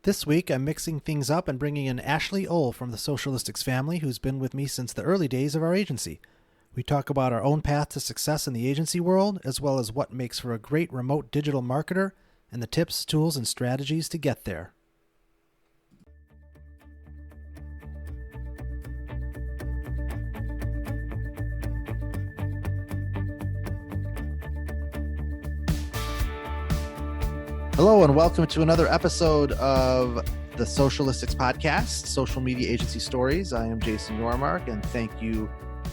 This week, I'm mixing things up and bringing in Ashley Ohl from the Socialistics family, who's been with me since the early days of our agency. We talk about our own path to success in the agency world, as well as what makes for a great remote digital marketer and the tips, tools, and strategies to get there. Hello, and welcome to another episode of the Socialistics podcast, Social Media Agency Stories. I am Jason Yormark, and thank you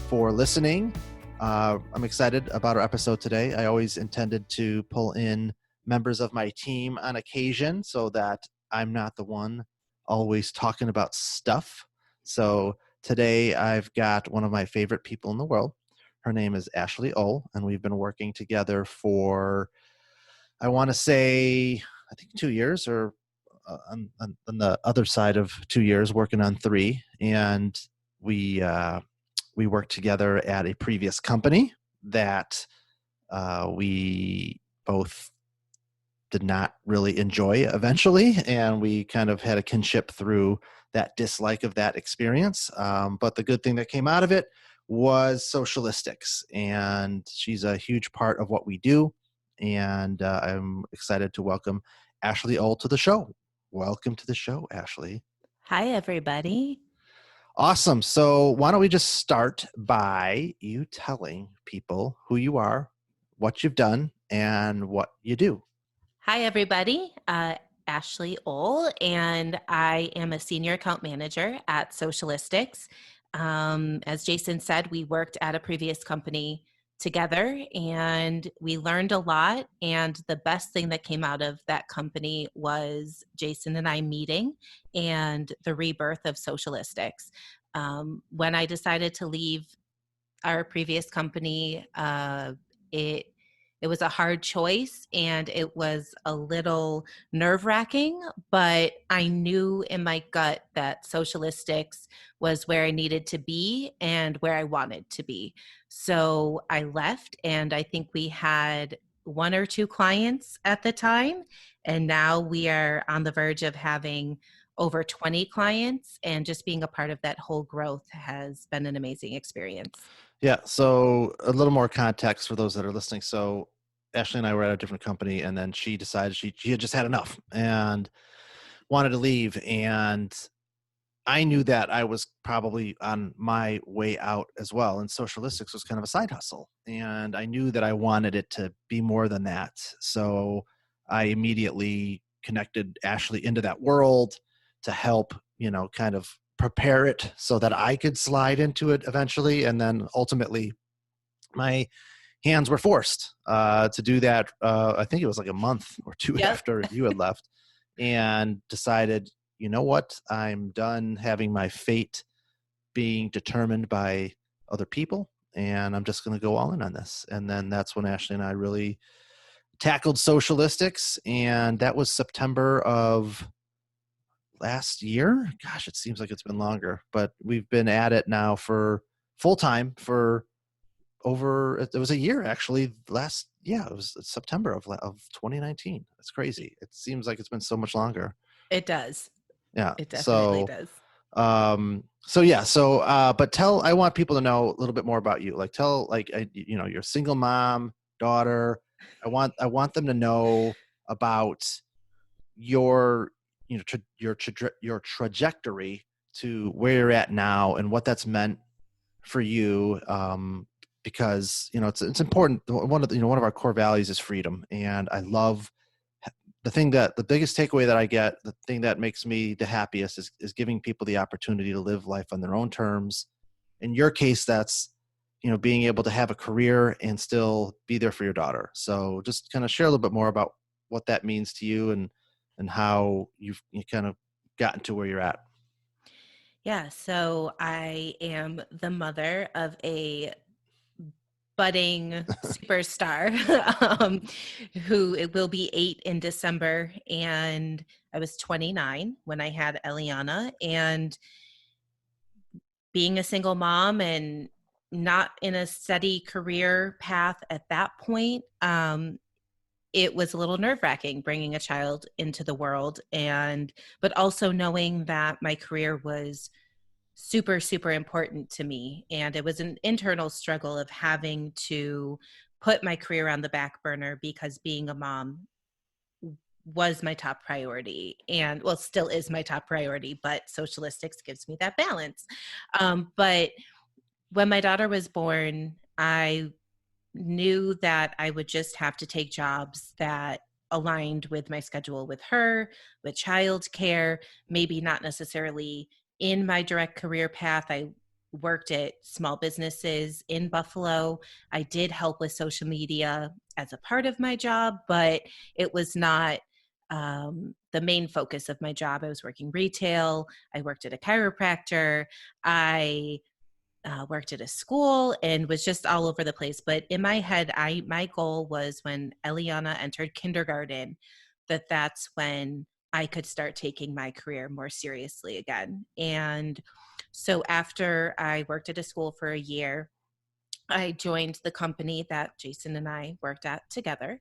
for listening. I'm excited about our episode today. I always intended to pull in members of my team on occasion so that I'm not the one always talking about stuff. So today I've got one of my favorite people in the world. Her name is Ashley Ohl, and we've been working together for, I want to say, I think 2 years, or on the other side of 2 years, working on 3. And we worked together at a previous company that we both did not really enjoy eventually, and we kind of had a kinship through that dislike of that experience. But the good thing that came out of it was Socialistics, and she's a huge part of what we do. And I'm excited to welcome Ashley Ohl to the show. Welcome to the show, Ashley. Hi, everybody. Awesome. So why don't we just start by you telling people who you are, what you've done, and what you do. Hi, everybody. Ashley Ohl, and I am a senior account manager at Socialistics. As Jason said, we worked at a previous company together, and we learned a lot. And the best thing that came out of that company was Jason and I meeting and the rebirth of Socialistics. When I decided to leave our previous company, it was a hard choice, and it was a little nerve-wracking, but I knew in my gut that Socialistics was where I needed to be and where I wanted to be. So I left, and I think we had 1 or 2 clients at the time, and now we are on the verge of having over 20 clients, and just being a part of that whole growth has been an amazing experience. Yeah. So a little more context for those that are listening. So Ashley and I were at a different company, and then she decided she had just had enough and wanted to leave. And I knew that I was probably on my way out as well. And Socialistics was kind of a side hustle. And I knew that I wanted it to be more than that. So I immediately connected Ashley into that world to help, kind of prepare it so that I could slide into it eventually. And then ultimately my hands were forced to do that. I think it was like a month or 2 Yep. after you had left, and decided, you know what, I'm done having my fate being determined by other people, and I'm just going to go all in on this. And then that's when Ashley and I really tackled Socialistics, and that was September of last year. Gosh, it seems like it's been longer, but we've been at it now for full time for over, it was a year actually. It was September of 2019. It's crazy. It seems like it's been so much longer. It does. Yeah. It definitely So, does. but I want people to know a little bit more about you. Like you're a single mom, daughter. I want them to know about your, your trajectory to where you're at now and what that's meant for you. Because it's important. One of our core values is freedom, and I love the biggest takeaway that I get, the thing that makes me the happiest is giving people the opportunity to live life on their own terms. In your case, that's being able to have a career and still be there for your daughter. So just kind of share a little bit more about what that means to you, and how you kind of gotten to where you're at. Yeah, so I am the mother of a budding superstar who it will be 8 in December, and I was 29 when I had Eliana. And being a single mom and not in a steady career path at that point, it was a little nerve-wracking bringing a child into the world, but also knowing that my career was super, super important to me. And it was an internal struggle of having to put my career on the back burner because being a mom was my top priority, and well, still is my top priority, but Socialistics gives me that balance. But when my daughter was born, I knew that I would just have to take jobs that aligned with my schedule with her, with childcare, maybe not necessarily in my direct career path. I worked at small businesses in Buffalo. I did help with social media as a part of my job, but it was not the main focus of my job. I was working retail. I worked at a chiropractor. I worked at a school and was just all over the place. But in my head, my goal was when Eliana entered kindergarten, that's when I could start taking my career more seriously again. And so after I worked at a school for a year, I joined the company that Jason and I worked at together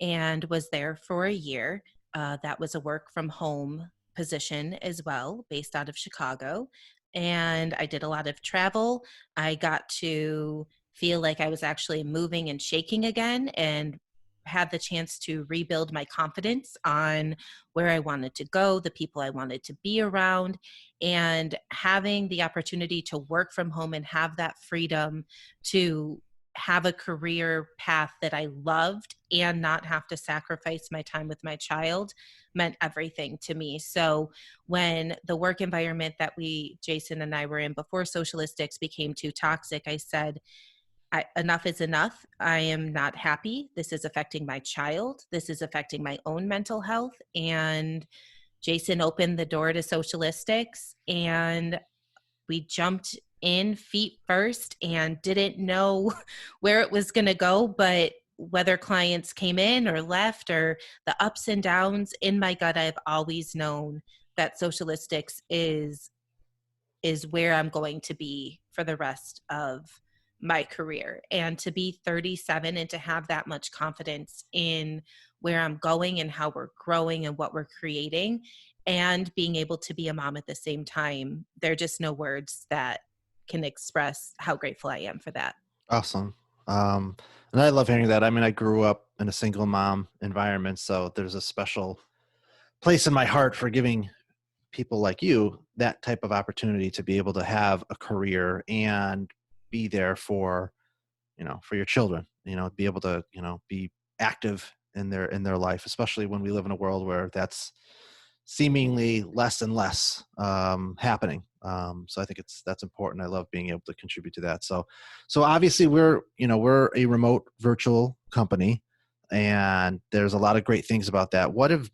and was there for a year. That was a work from home position as well, based out of Chicago. And I did a lot of travel. I got to feel like I was actually moving and shaking again, and had the chance to rebuild my confidence on where I wanted to go, the people I wanted to be around, and having the opportunity to work from home and have that freedom to have a career path that I loved and not have to sacrifice my time with my child meant everything to me. So when the work environment that Jason and I were in before Socialistics became too toxic, I said, enough is enough. I am not happy. This is affecting my child. This is affecting my own mental health. And Jason opened the door to Socialistics, and we jumped in feet first and didn't know where it was going to go, but whether clients came in or left or the ups and downs, in my gut, I've always known that Socialistics is where I'm going to be for the rest of my career. And to be 37 and to have that much confidence in where I'm going and how we're growing and what we're creating, and being able to be a mom at the same time, there are just no words that can express how grateful I am for that. Awesome. And I love hearing that. I mean, I grew up in a single mom environment, so there's a special place in my heart for giving people like you that type of opportunity to be able to have a career and be there for, for your children, be able to, be active in their life, especially when we live in a world where that's seemingly less and less happening. So I think that's important. I love being able to contribute to that. So obviously we're a remote virtual company, and there's a lot of great things about that. What have,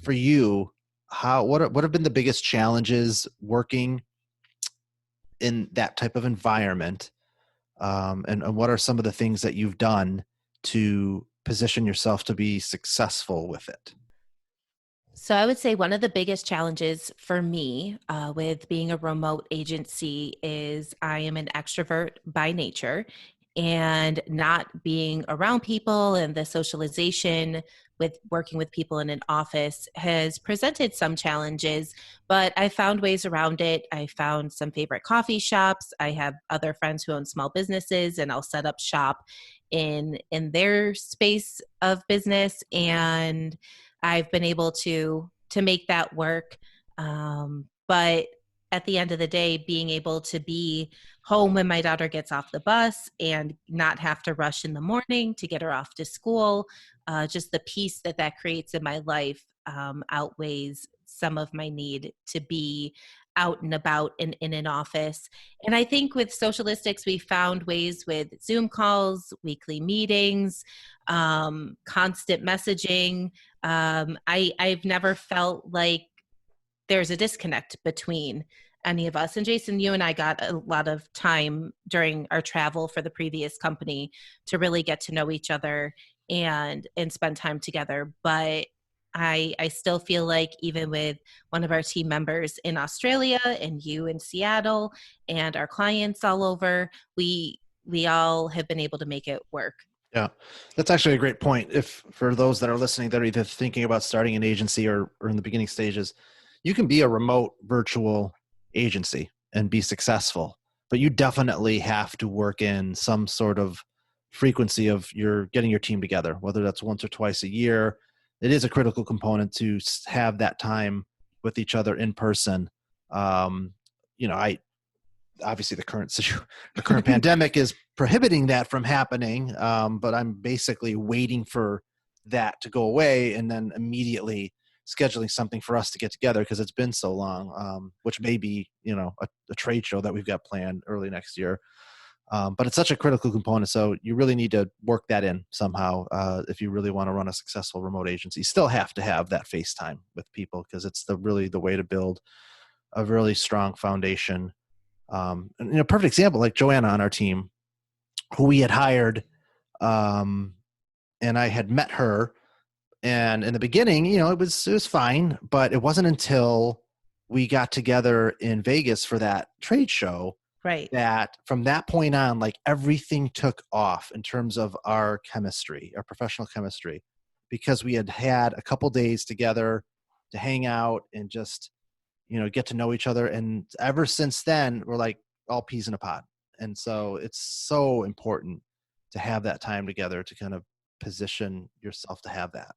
for you, what have been the biggest challenges working in that type of environment? And what are some of the things that you've done to position yourself to be successful with it? So I would say one of the biggest challenges for me with being a remote agency is I am an extrovert by nature, and not being around people and the socialization with working with people in an office has presented some challenges, but I found ways around it. I found some favorite coffee shops. I have other friends who own small businesses, and I'll set up shop in their space of business, and I've been able to make that work. But at the end of the day, being able to be home when my daughter gets off the bus and not have to rush in the morning to get her off to school, just the peace that creates in my life outweighs some of my need to be out and about in an office. And I think with Socialistics, we found ways with Zoom calls, weekly meetings, constant messaging. I've never felt like there's a disconnect between any of us. And Jason, you and I got a lot of time during our travel for the previous company to really get to know each other and spend time together. But I still feel like even with one of our team members in Australia and you in Seattle and our clients all over, we all have been able to make it work. Yeah, that's actually a great point. If for those that are listening that are either thinking about starting an agency or in the beginning stages, you can be a remote virtual agency and be successful, but you definitely have to work in some sort of frequency of your getting your team together, whether that's once or twice a year. It is a critical component to have that time with each other in person. Um, I obviously the current pandemic is prohibiting that from happening. But I'm basically waiting for that to go away and then immediately scheduling something for us to get together because it's been so long, which may be, a trade show that we've got planned early next year. But it's such a critical component. So you really need to work that in somehow. If you really want to run a successful remote agency, you still have to have that FaceTime with people because it's really the way to build a really strong foundation. And, perfect example, like Joanna on our team, who we had hired, and I had met her, and in the beginning, it was fine, but it wasn't until we got together in Vegas for that trade show Right. that from that point on, like everything took off in terms of our chemistry, our professional chemistry, because we had a couple days together to hang out and just get to know each other. And ever since then, we're like all peas in a pod. And so it's so important to have that time together to kind of position yourself to have that.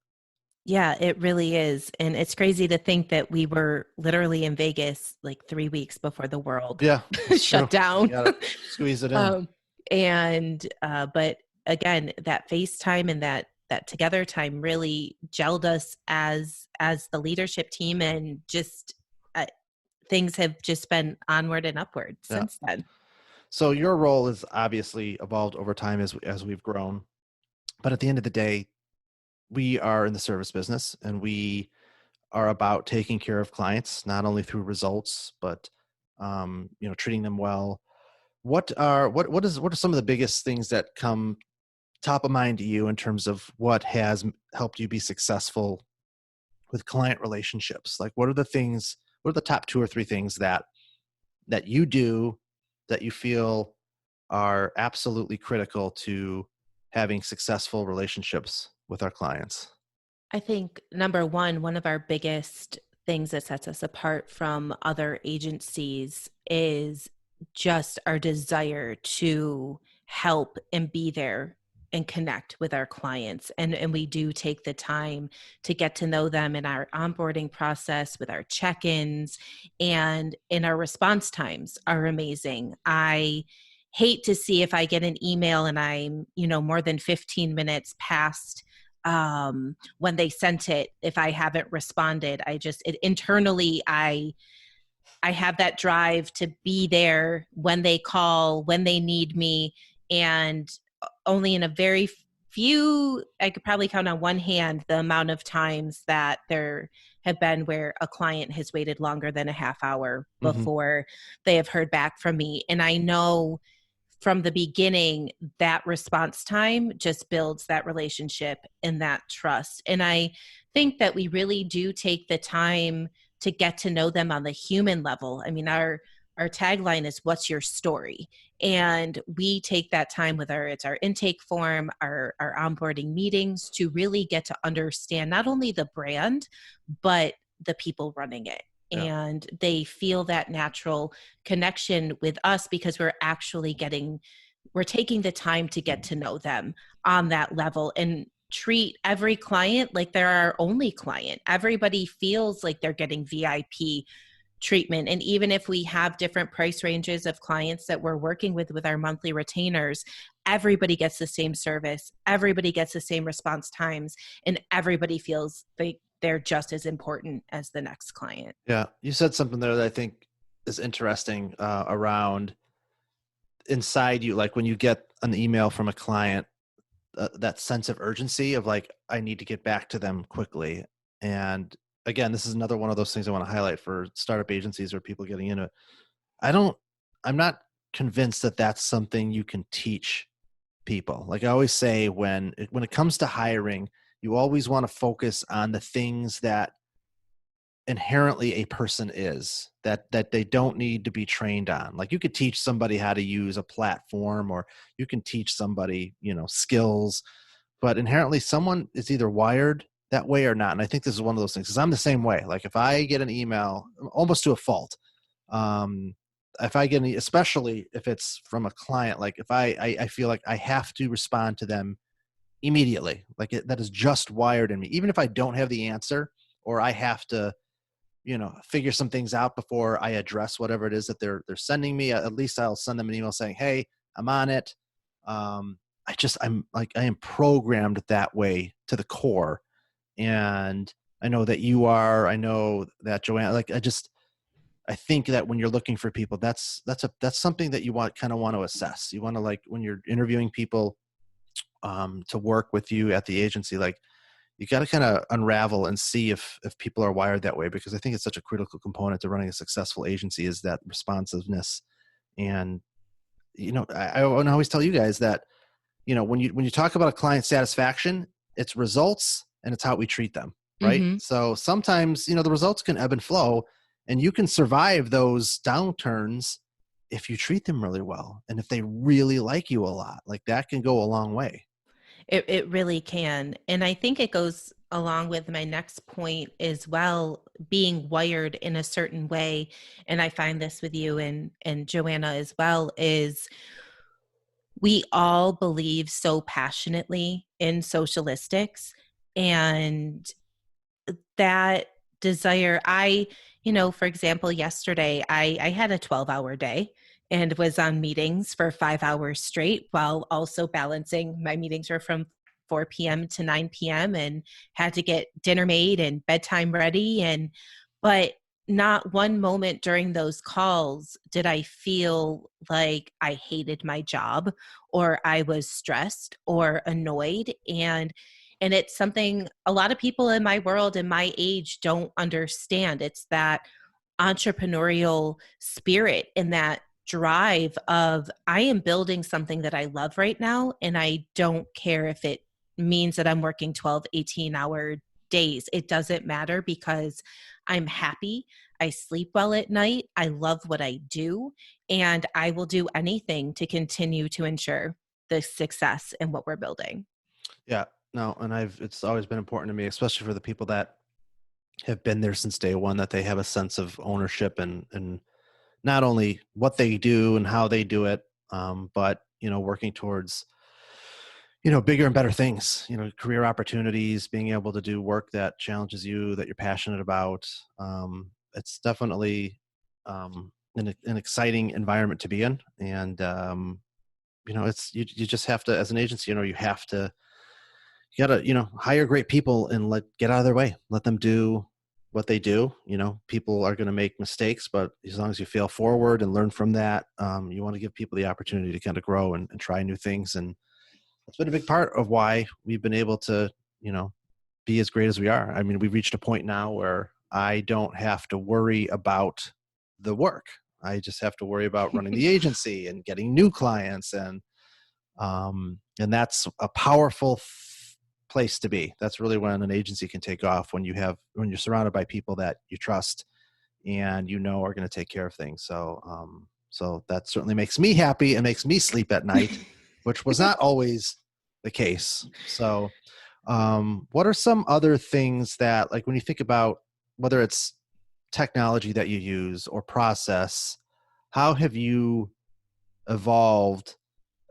Yeah, it really is. And it's crazy to think that we were literally in Vegas like 3 weeks before the world Yeah, that's true. shut down. You gotta squeeze it in. um, but again, that FaceTime and that together time really gelled us as the leadership team, and just things have just been onward and upward Yeah. since then. So your role has obviously evolved over time as we've grown. But at the end of the day, we are in the service business and we are about taking care of clients, not only through results, but treating them well. What are some of the biggest things that come top of mind to you in terms of what has helped you be successful with client relationships? Like what are the top two or three things that you do that you feel are absolutely critical to having successful relationships with our clients? I think number one of our biggest things that sets us apart from other agencies is just our desire to help and be there and connect with our clients. And we do take the time to get to know them in our onboarding process with our check-ins, and in our response times are amazing. I hate to see if I get an email and I'm, more than 15 minutes past when they sent it, if I haven't responded. Internally, I have that drive to be there when they call, when they need me. And only in a very few, I could probably count on one hand the amount of times that there have been where a client has waited longer than a half hour Mm-hmm. before they have heard back from me. And I know from the beginning that response time just builds that relationship and that trust. And I think that we really do take the time to get to know them on the human level. I mean, our tagline is "What's your story?" And we take that time with it's our intake form, our onboarding meetings, to really get to understand not only the brand, but the people running it. Yeah. And they feel that natural connection with us because we're taking the time to get to know them on that level, and treat every client like they're our only client. Everybody feels like they're getting VIP treatment. And even if we have different price ranges of clients that we're working with our monthly retainers, everybody gets the same service, everybody gets the same response times, and everybody feels like they're just as important as the next client. Yeah. You said something there that I think is interesting, around inside you, like when you get an email from a client, that sense of urgency of like, I need to get back to them quickly. And again, this is another one of those things I want to highlight for startup agencies or people getting into it. I'm not convinced that that's something you can teach people. Like I always say, when it comes to hiring, you always want to focus on the things that inherently a person is, that they don't need to be trained on. Like, you could teach somebody how to use a platform, or you can teach somebody, skills, but inherently someone is either wired that way or not. And I think this is one of those things, because I'm the same way. Like, if I get an email, almost to a fault, um, if I get any, especially if it's from a client, like if I feel like I have to respond to them immediately, like that is just wired in me, even if I don't have the answer, or I have to, figure some things out before I address whatever it is that they're sending me. At least I'll send them an email saying, "Hey, I'm on it." I'm like, I am programmed that way to the core. And I know that you are, I know that Joanna, like, I think that when you're looking for people, that's something that you kind of want to assess. You want to, like, when you're interviewing people to work with you at the agency, like, you got to kind of unravel and see if people are wired that way, because I think it's such a critical component to running a successful agency, is that responsiveness. And I always tell you guys that, when you talk about a client satisfaction, it's results and it's how we treat them, right? Mm-hmm. So sometimes, the results can ebb and flow, and you can survive those downturns if you treat them really well, and if they really like you a lot. Like, that can go a long way. It really can. And I think it goes along with my next point as well, being wired in a certain way. And I find this with you and Joanna as well, is we all believe so passionately in socialistics, and that desire, for example, yesterday I had a 12-hour day and was on meetings for 5 hours straight, while also balancing, my meetings were from 4 p.m. to 9 p.m. and had to get dinner made and bedtime ready. But not one moment during those calls did I feel like I hated my job, or I was stressed or annoyed. And it's something a lot of people in my world and my age don't understand. It's that entrepreneurial spirit and that drive of, I am building something that I love right now, and I don't care if it means that I'm working 12, 18-hour days. It doesn't matter, because I'm happy. I sleep well at night. I love what I do, and I will do anything to continue to ensure the success in what we're building. Yeah, no, and it's always been important to me, especially for the people that have been there since day one, that they have a sense of ownership, and not only what they do and how they do it, but working towards bigger and better things, career opportunities, being able to do work that challenges you, that you're passionate about. It's definitely an exciting environment to be in. And it's you just have to, as an agency, you gotta hire great people and get out of their way, let them do what they do. People are going to make mistakes, but as long as you fail forward and learn from that, you want to give people the opportunity to kind of grow and try new things. And that's been a big part of why we've been able to be as great as we are. I mean, we've reached a point now where I don't have to worry about the work. I just have to worry about running the agency and getting new clients, and that's a powerful place to be. That's really when an agency can take off, when you're surrounded by people that you trust and are going to take care of things. So that certainly makes me happy and makes me sleep at night, which was not always the case. So what are some other things that, like, when you think about whether it's technology that you use or process, how have you evolved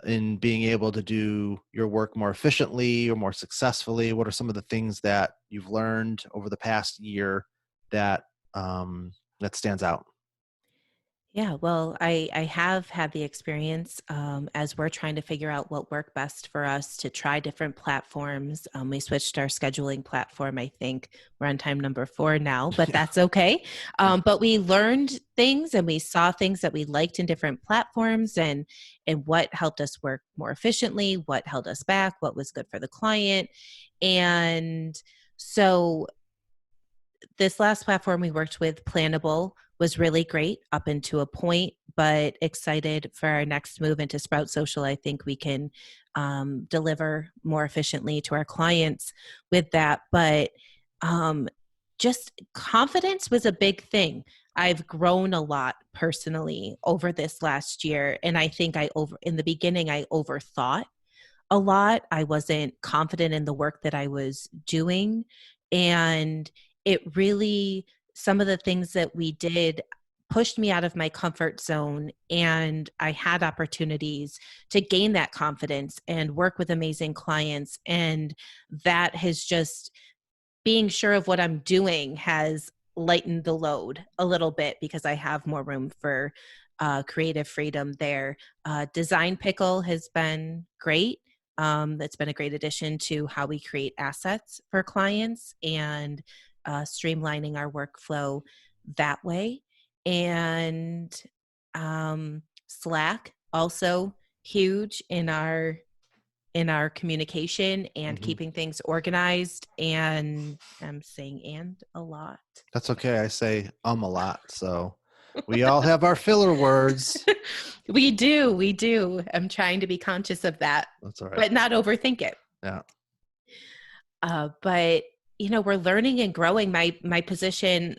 in being able to do your work more efficiently or more successfully? What are some of the things that you've learned over the past year that that stands out? Yeah, well, I have had the experience, as we're trying to figure out what worked best for us, to try different platforms. We switched our scheduling platform. I think we're on time number 4 now, but Yeah. that's okay. But we learned things and we saw things that we liked in different platforms, and what helped us work more efficiently, what held us back, what was good for the client. And so this last platform we worked with, Planable, was really great up into a point, but excited for our next move into Sprout Social. I think we can deliver more efficiently to our clients with that. But just confidence was a big thing. I've grown a lot personally over this last year. And I think in the beginning, I overthought a lot. I wasn't confident in the work that I was doing. And it really, some of the things that we did pushed me out of my comfort zone. And I had opportunities to gain that confidence and work with amazing clients. And that has just, being sure of what I'm doing has lightened the load a little bit because I have more room for creative freedom there. Design Pickle has been great. That's been a great addition to how we create assets for clients and streamlining our workflow that way. And Slack, also huge in our communication and keeping things organized. And I'm saying and a lot. That's okay. I say a lot. So we all have our filler words. We do. I'm trying to be conscious of that. That's all right. But not overthink it. Yeah. But we're learning and growing. My position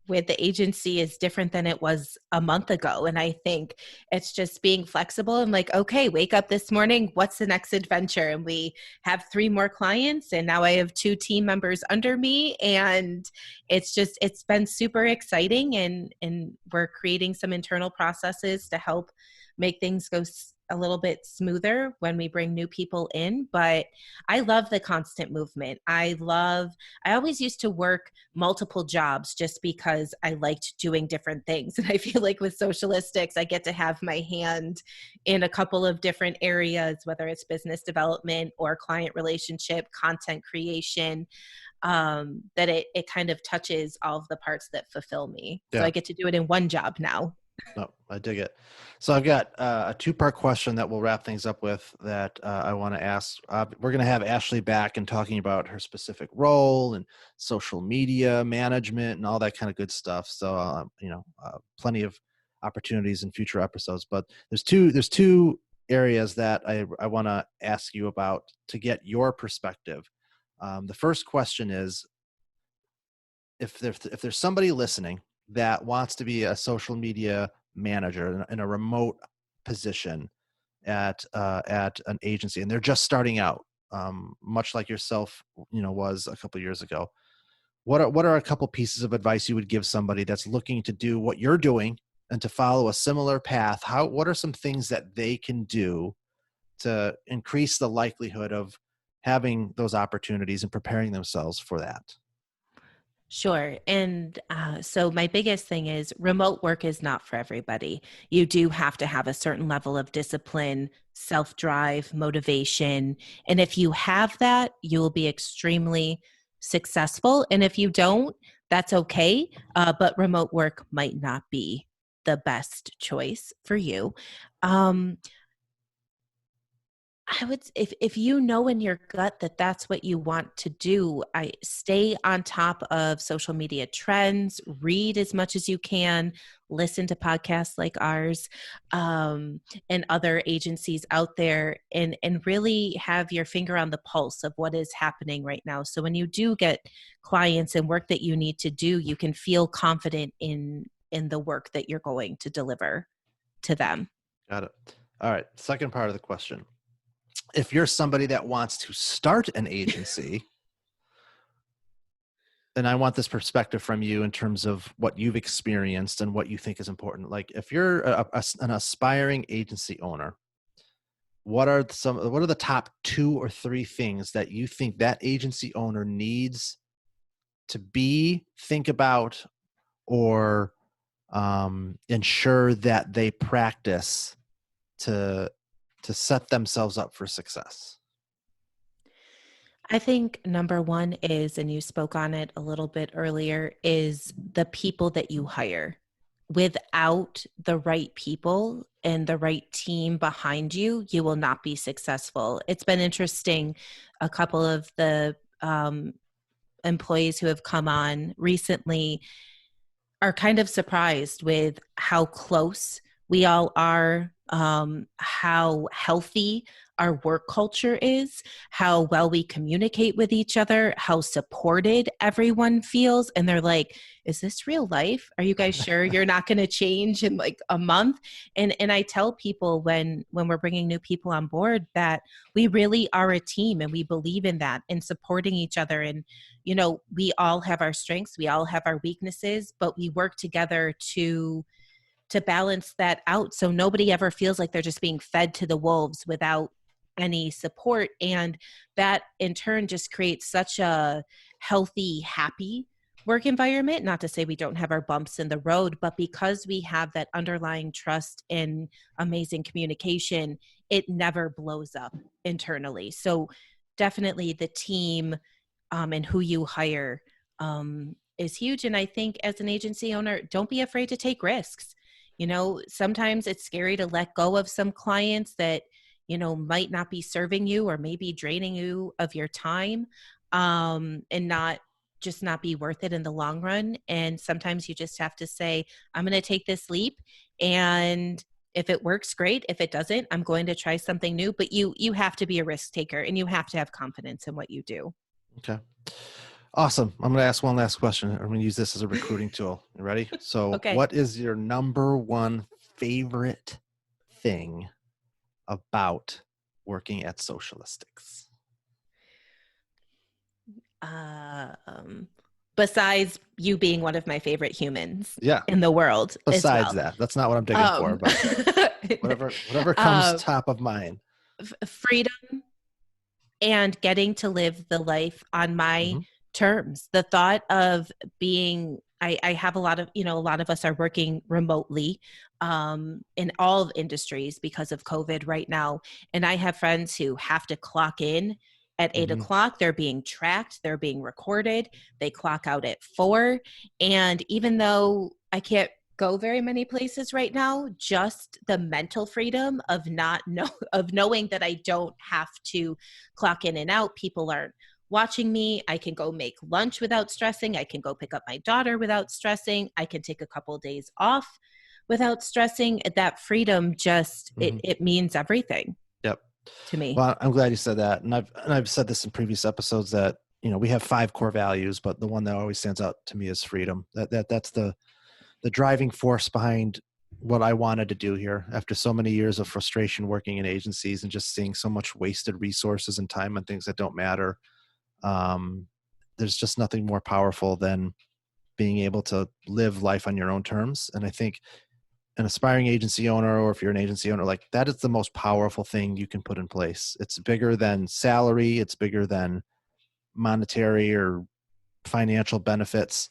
with the agency is different than it was a month ago. And I think it's just being flexible and like, okay, wake up this morning, what's the next adventure? And we have 3 more clients and now I have 2 team members under me. And it's been super exciting and we're creating some internal processes to help make things go a little bit smoother when we bring new people in. But I love the constant movement. I always used to work multiple jobs just because I liked doing different things. And I feel like with Socialistics, I get to have my hand in a couple of different areas, whether it's business development or client relationship, content creation, that it kind of touches all of the parts that fulfill me. Yeah. So I get to do it in one job now. No, I dig it. So I've got a 2-part question that we'll wrap things up with that I want to ask. We're going to have Ashley back and talking about her specific role and social media management and all that kind of good stuff. So, plenty of opportunities in future episodes, but there's two areas that I want to ask you about to get your perspective. The first question is, if there's somebody listening that wants to be a social media manager in a remote position at an agency, and they're just starting out, much like yourself, was a couple of years ago. What are a couple pieces of advice you would give somebody that's looking to do what you're doing and to follow a similar path? What are some things that they can do to increase the likelihood of having those opportunities and preparing themselves for that? Sure. And so my biggest thing is remote work is not for everybody. You do have to have a certain level of discipline, self-drive, motivation. And if you have that, you will be extremely successful. And if you don't, that's okay. But remote work might not be the best choice for you. I would, if you know in your gut that that's what you want to do, I stay on top of social media trends, read as much as you can, listen to podcasts like ours, and other agencies out there, and really have your finger on the pulse of what is happening right now. So when you do get clients and work that you need to do, you can feel confident in the work that you're going to deliver to them. Got it. All right. Second part of the question. If you're somebody that wants to start an agency, and I want this perspective from you in terms of what you've experienced and what you think is important. Like if you're an aspiring agency owner, what are the top 2 or 3 things that you think that agency owner needs to think about, or ensure that they practice to set themselves up for success? I think number 1 is, and you spoke on it a little bit earlier, is the people that you hire. Without the right people and the right team behind you, you will not be successful. It's been interesting. A couple of the employees who have come on recently are kind of surprised with how close we all are, how healthy our work culture is, how well we communicate with each other, how supported everyone feels. And they're like, is this real life? Are you guys sure you're not going to change in like a month? And I tell people when we're bringing new people on board that we really are a team, and we believe in that and supporting each other. And, you know, we all have our strengths, we all have our weaknesses, but we work together to balance that out, so nobody ever feels like they're just being fed to the wolves without any support. And that in turn just creates such a healthy, happy work environment. Not to say we don't have our bumps in the road, but because we have that underlying trust and amazing communication, it never blows up internally. So definitely the team and who you hire is huge. And I think as an agency owner, don't be afraid to take risks. You know, sometimes it's scary to let go of some clients that, you know, might not be serving you or maybe draining you of your time, and not be worth it in the long run. And sometimes you just have to say, I'm going to take this leap, and if it works, great. If it doesn't, I'm going to try something new. But you have to be a risk taker, and you have to have confidence in what you do. Okay. Awesome. I'm going to ask one last question. I'm going to use this as a recruiting tool. You ready? So Okay. What is your number one favorite thing about working at Socialistics? Besides you being one of my favorite humans in the world. Besides that, that's not what I'm digging for, but whatever comes top of mind. Freedom and getting to live the life on my terms. The thought of being, I have a lot of us are working remotely in all industries because of COVID right now. And I have friends who have to clock in at 8 o'clock. They're being tracked. They're being recorded. They clock out at 4. And even though I can't go very many places right now, just the mental freedom of knowing that I don't have to clock in and out. People aren't watching me. I can go make lunch without stressing. I can go pick up my daughter without stressing. I can take a couple of days off without stressing. That freedom just, it means everything. Yep. To me. Well, I'm glad you said that. And I've said this in previous episodes that, you know, we have 5 core values, but the one that always stands out to me is freedom. That's the driving force behind what I wanted to do here after so many years of frustration working in agencies and just seeing so much wasted resources and time on things that don't matter. There's just nothing more powerful than being able to live life on your own terms. And I think an aspiring agency owner, or if you're an agency owner, like that is the most powerful thing you can put in place. It's bigger than salary. It's bigger than monetary or financial benefits.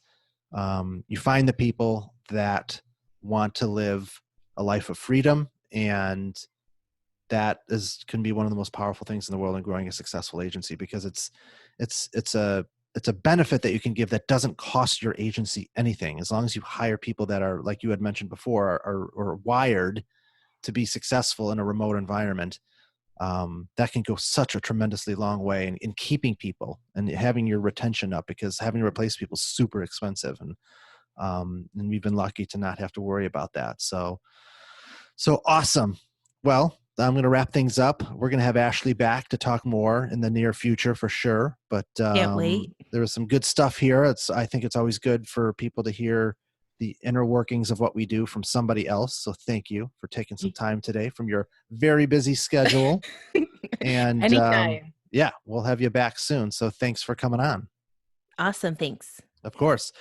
You find the people that want to live a life of freedom, and that can be one of the most powerful things in the world in growing a successful agency, because it's a benefit that you can give that doesn't cost your agency anything, as long as you hire people that are, like you had mentioned before, are wired to be successful in a remote environment. That can go such a tremendously long way in keeping people and having your retention up, because having to replace people is super expensive. And we've been lucky to not have to worry about that. So awesome. Well, I'm going to wrap things up. We're going to have Ashley back to talk more in the near future for sure. But can't wait. There was some good stuff here. I think it's always good for people to hear the inner workings of what we do from somebody else. So thank you for taking some time today from your very busy schedule. And anytime. Yeah, we'll have you back soon. So thanks for coming on. Awesome. Thanks. Of course.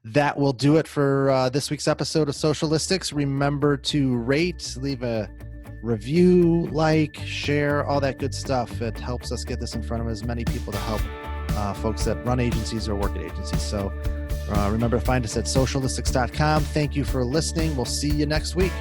That will do it for this week's episode of Socialistics. Remember to rate, leave a review, like, share, all that good stuff. It helps us get this in front of as many people to help folks that run agencies or work at agencies. So remember to find us at socialistics.com. Thank you for listening. We'll see you next week.